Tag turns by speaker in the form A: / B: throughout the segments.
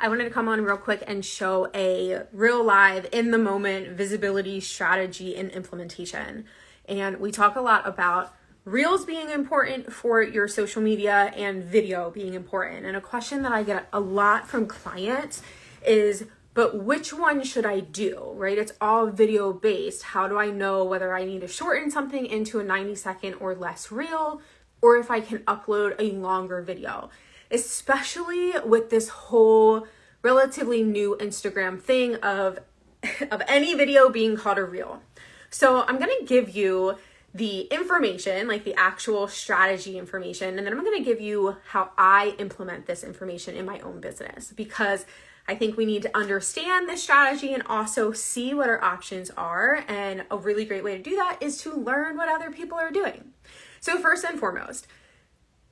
A: I wanted to come on real quick and show a real live in the moment visibility strategy and implementation. And we talk a lot about Reels being important for your social media and video being important. And a question that I get a lot from clients is, but which one should I do, right? It's all video based. How do I know whether I need to shorten something into a 90-second or less reel, or if I can upload a longer video? Especially with this whole relatively new Instagram thing of any video being called a reel. So I'm going to give you the information, like the actual strategy information, and then I'm going to give you how I implement this information in my own business, because I think we need to understand this strategy and also see what our options are. And a really great way to do that is to learn what other people are doing. So first and foremost,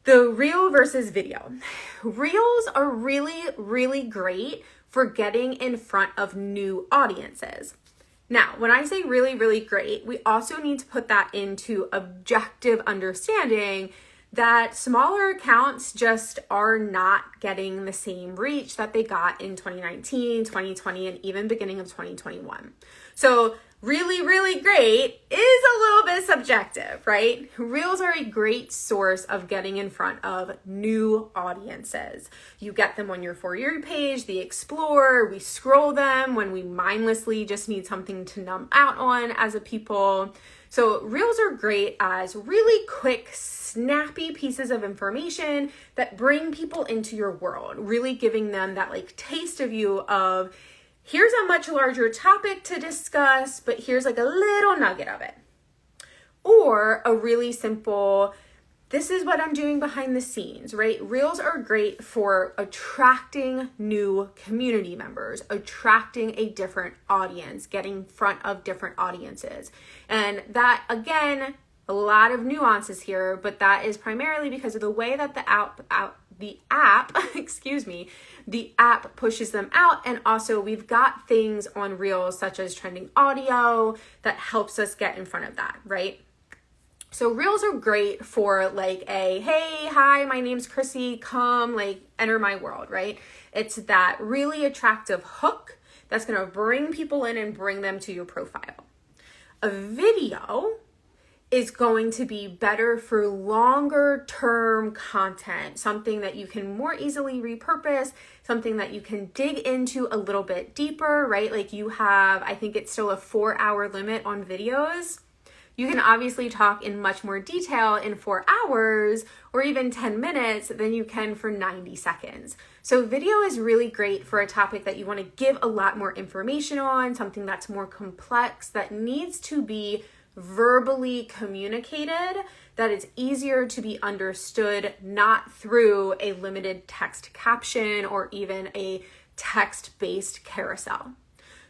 A: the reel versus video. Reels are really, really great for getting in front of new audiences. Now, when I say really, really great, we also need to put that into objective understanding that smaller accounts just are not getting the same reach that they got in 2019, 2020, and even beginning of 2021. So really, really great is a little bit subjective, right? Reels are a great source of getting in front of new audiences. You get them on your For You page, the Explore, we scroll them when we mindlessly just need something to numb out on as a people. So Reels are great as really quick, snappy pieces of information that bring people into your world, really giving them that like taste of you of, here's a much larger topic to discuss, but here's like a little nugget of it. Or a really simple, this is what I'm doing behind the scenes, right? Reels are great for attracting new community members, attracting a different audience, getting in front of different audiences. And that, again, a lot of nuances here, but that is primarily because of the way that the app pushes them out. And also we've got things on Reels such as trending audio that helps us get in front of that, right? So Reels are great for like a, hey, hi, my name's Chrissy, come like enter my world, right? It's that really attractive hook that's going to bring people in and bring them to your profile. A video is going to be better for longer term content, something that you can more easily repurpose, something that you can dig into a little bit deeper, right? Like you have, I think it's still a 4-hour limit on videos. You can obviously talk in much more detail in 4 hours or even 10 minutes than you can for 90 seconds. So video is really great for a topic that you want to give a lot more information on, something that's more complex, that needs to be verbally communicated, that it's easier to be understood, not through a limited text caption or even a text-based carousel.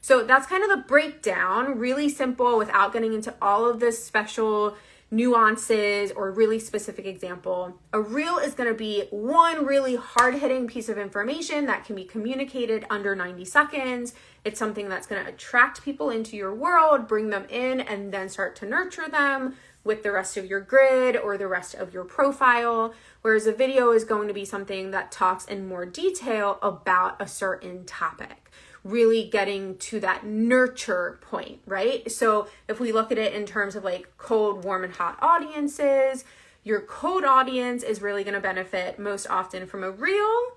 A: So that's kind of the breakdown, really simple without getting into all of this special nuances or really specific example. A reel is going to be one really hard-hitting piece of information that can be communicated under 90 seconds. It's something that's going to attract people into your world, bring them in, and then start to nurture them with the rest of your grid or the rest of your profile. Whereas a video is going to be something that talks in more detail about a certain topic, really getting to that nurture point, right? So if we look at it in terms of like cold, warm, and hot audiences, your cold audience is really going to benefit most often from a reel.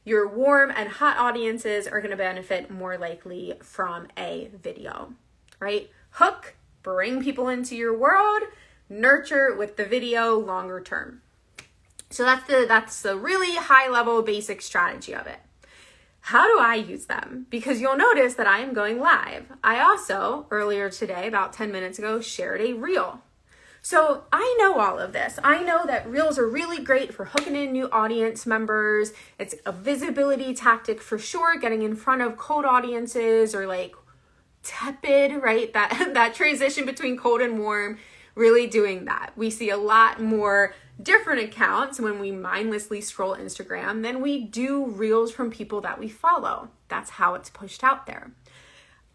A: Your warm and hot audiences are going to benefit more likely from a video, right? Hook, bring people into your world, nurture with the video longer term. So that's the really high level basic strategy of it. How do I use them? Because you'll notice that I am going live. I also, earlier today, about 10 minutes ago, shared a reel. So I know all of this. I know that reels are really great for hooking in new audience members. It's a visibility tactic for sure, getting in front of cold audiences or like tepid, right? That transition between cold and warm, really doing that. We see a lot more different accounts when we mindlessly scroll Instagram than we do reels from people that we follow. That's how it's pushed out there.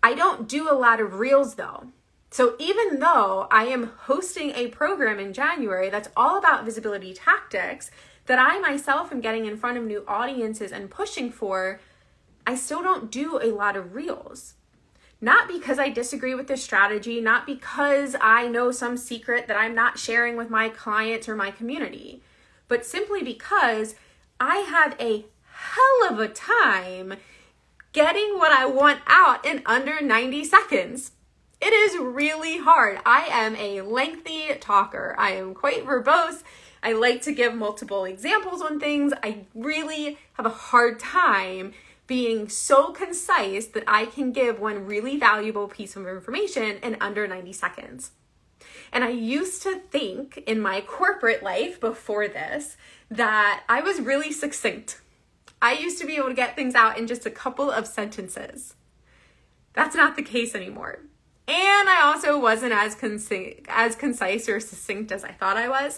A: I don't do a lot of reels though. So even though I am hosting a program in January that's all about visibility tactics that I myself am getting in front of new audiences and pushing for, I still don't do a lot of reels. Not because I disagree with the strategy, not because I know some secret that I'm not sharing with my clients or my community, but simply because I have a hell of a time getting what I want out in under 90 seconds. It is really hard. I am a lengthy talker. I am quite verbose. I like to give multiple examples on things. I really have a hard time being so concise that I can give one really valuable piece of information in under 90 seconds. And I used to think in my corporate life before this that I was really succinct. I used to be able to get things out in just a couple of sentences. That's not the case anymore. And I also wasn't as concise or succinct as I thought I was.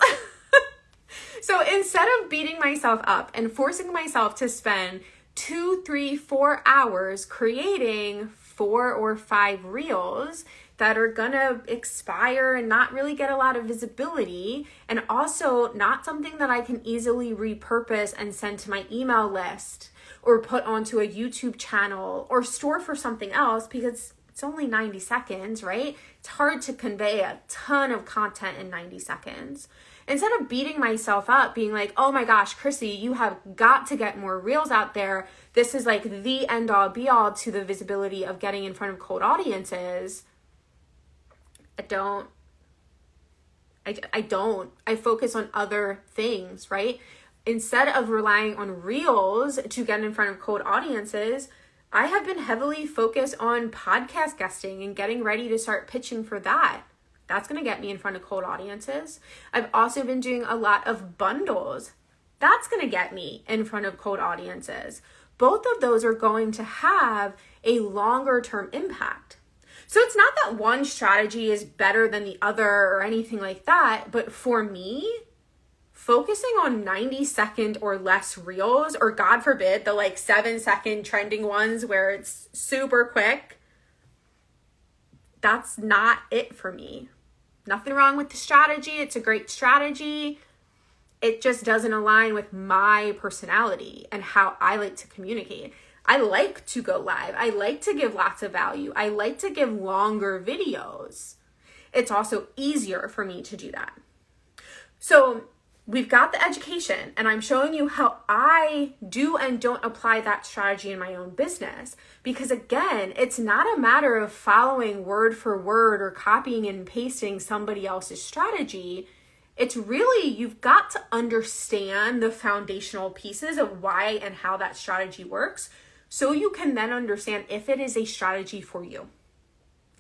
A: So instead of beating myself up and forcing myself to spend 2, 3, 4 hours creating 4 or 5 reels that are gonna expire and not really get a lot of visibility, and also not something that I can easily repurpose and send to my email list or put onto a YouTube channel or store for something else because it's only 90 seconds, right? It's hard to convey a ton of content in 90 seconds. Instead of beating myself up, being like, oh my gosh, Chrissy, you have got to get more reels out there. This is like the end all be all to the visibility of getting in front of cold audiences. I don't. I focus on other things, right? Instead of relying on reels to get in front of cold audiences, I have been heavily focused on podcast guesting and getting ready to start pitching for that. That's going to get me in front of cold audiences. I've also been doing a lot of bundles. That's going to get me in front of cold audiences. Both of those are going to have a longer term impact. So it's not that one strategy is better than the other or anything like that, but for me, focusing on 90-second or less reels, or God forbid, the 7-second trending ones where it's super quick, that's not it for me. Nothing wrong with the strategy. It's a great strategy. It just doesn't align with my personality and how I like to communicate. I like to go live. I like to give lots of value. I like to give longer videos. It's also easier for me to do that. So we've got the education, and I'm showing you how I do and don't apply that strategy in my own business. Because again, it's not a matter of following word for word or copying and pasting somebody else's strategy. It's really, you've got to understand the foundational pieces of why and how that strategy works, so you can then understand if it is a strategy for you,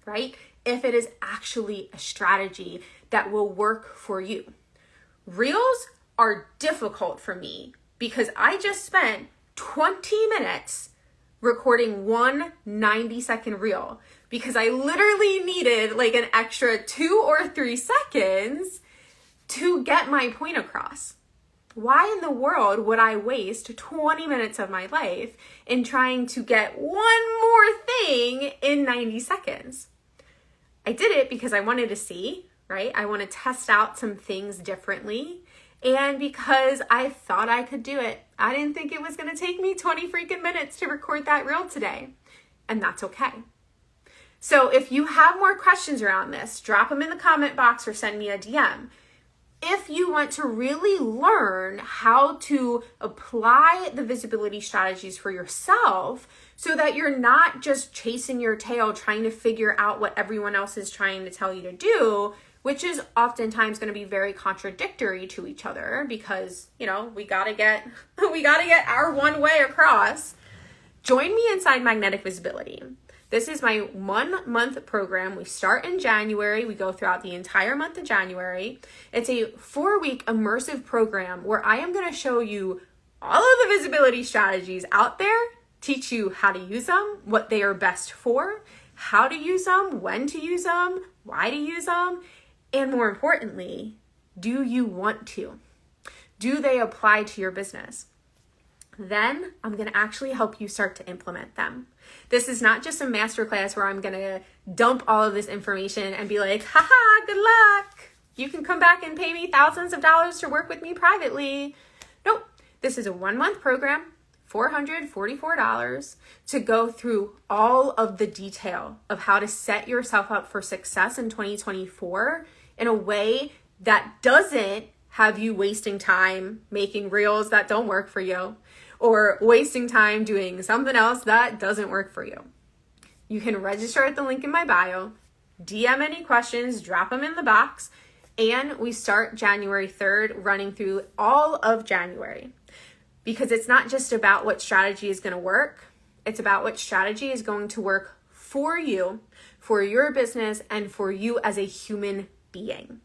A: right? If it is actually a strategy that will work for you. Reels are difficult for me because I just spent 20 minutes recording one 90-second reel because I literally needed an extra 2 or 3 seconds to get my point across. Why in the world would I waste 20 minutes of my life in trying to get one more thing in 90 seconds? I did it because I wanted to see, right? I want to test out some things differently. And because I thought I could do it. I didn't think it was going to take me 20 freaking minutes to record that reel today. And that's okay. So if you have more questions around this, drop them in the comment box or send me a DM. If you want to really learn how to apply the visibility strategies for yourself so that you're not just chasing your tail trying to figure out what everyone else is trying to tell you to do, which is oftentimes going to be very contradictory to each other because, we got to get our one way across. Join me inside Magnetic Visibility. This is my 1-month program. We start in January. We go throughout the entire month of January. It's a 4-week immersive program where I am going to show you all of the visibility strategies out there, teach you how to use them, what they are best for, how to use them, when to use them, why to use them, and more importantly, do you want to? Do they apply to your business? Then I'm going to actually help you start to implement them. This is not just a masterclass where I'm going to dump all of this information and be like, haha, good luck. You can come back and pay me thousands of dollars to work with me privately. Nope. This is a 1-month program, $444 to go through all of the detail of how to set yourself up for success in 2024 in a way that doesn't have you wasting time making reels that don't work for you or wasting time doing something else that doesn't work for you. You can register at the link in my bio, DM any questions, drop them in the box, and we start January 3rd running through all of January. Because it's not just about what strategy is going to work. It's about what strategy is going to work for you, for your business, and for you as a human being.